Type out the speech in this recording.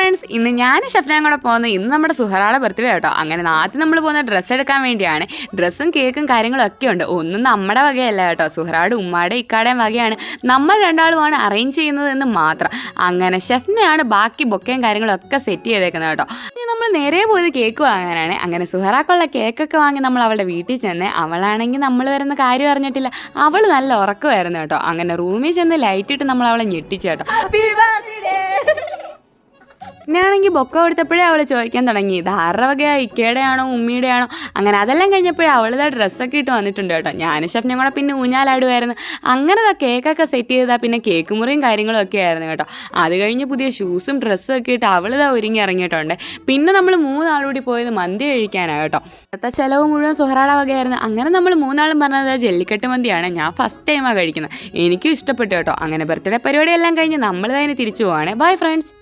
Friends, ഇന്ന് ഞാൻ ഷഫ്നാൻ കൂടെ പോകുന്നത് ഇന്ന് നമ്മുടെ സുഹറാടെ ബർത്ത്ഡേ കേട്ടോ. അങ്ങനെ ആദ്യം നമ്മൾ പോകുന്ന ഡ്രസ്സ് എടുക്കാൻ വേണ്ടിയാണ്. ഡ്രസ്സും കേക്കും കാര്യങ്ങളും ഒക്കെ ഉണ്ട്. ഒന്നും നമ്മുടെ വകയല്ല കേട്ടോ, സുഹറാടെ ഉമ്മാടെ ഇക്കാടേയും വകയാണ്. നമ്മൾ രണ്ടാളുമാണ് അറേഞ്ച് ചെയ്യുന്നത് എന്ന് മാത്രം. അങ്ങനെ ഷെഫിനെയാണ് ബാക്കി ബൊക്കയും കാര്യങ്ങളൊക്കെ സെറ്റ് ചെയ്തേക്കുന്നത് കേട്ടോ. നമ്മൾ നേരെ പോയത് കേക്ക് വാങ്ങാനാണ്. അങ്ങനെ സുഹറാക്കുള്ള കേക്കൊക്കെ വാങ്ങി നമ്മൾ അവളുടെ വീട്ടിൽ ചെന്ന്, അവളാണെങ്കിൽ നമ്മൾ വരുന്ന കാര്യം അറിഞ്ഞിട്ടില്ല. അവൾ നല്ല ഉറക്കമായിരുന്നു കേട്ടോ. അങ്ങനെ റൂമിൽ ചെന്ന് ലൈറ്റ് ഇട്ട് നമ്മൾ അവളെ ഞെട്ടിച്ചു കേട്ടോ. പിന്നെയാണെങ്കിൽ ബൊക്ക കൊടുത്തപ്പോഴേ അവൾ ചോദിക്കാൻ തുടങ്ങി, ഇത് ആരുടെ വകയാണ്, ഇക്കയുടെ ആണോ ഉമ്മിയുടെ ആണോ? അങ്ങനെ അതെല്ലാം കഴിഞ്ഞപ്പോഴേ അവളിതാ ഡ്രസ്സൊക്കെ ഇട്ട് വന്നിട്ടുണ്ട് കേട്ടോ. ഞാനും ഷെഫിനും കൂടെ പിന്നെ ഊഞ്ഞാലാടുമായിരുന്നു. അങ്ങനെ കേക്കൊക്കെ സെറ്റ് ചെയ്താൽ പിന്നെ കേക്ക് മുറിയും കാര്യങ്ങളും ഒക്കെ ആയിരുന്നു കേട്ടോ. അത് കഴിഞ്ഞ് പുതിയ ഷൂസും ഡ്രസ്സും ഒക്കെ ഇട്ട് അവളിതാ ഒരുങ്ങി ഇറങ്ങിയിട്ടുണ്ട്. പിന്നെ നമ്മൾ മൂന്നാളുകൂടി പോയത് മന്തി കഴിക്കാനാണ് കേട്ടോ. അടുത്ത ചിലവ് മുഴുവൻ സുഹറാടെ വകയായിരുന്നു. അങ്ങനെ നമ്മൾ മൂന്നാളും പറഞ്ഞത് ജല്ലിക്കെട്ട് മന്തിയാണ്. ഞാൻ ഫസ്റ്റ് ടൈമാണ് കഴിക്കുന്നത്. എനിക്കും ഇഷ്ടപ്പെട്ടു കേട്ടോ. അങ്ങനെ ബർത്ത്ഡേ പരിപാടിയെല്ലാം കഴിഞ്ഞ് നമ്മൾ തന്നെ തിരിച്ചു പോവാണ്. Bye friends.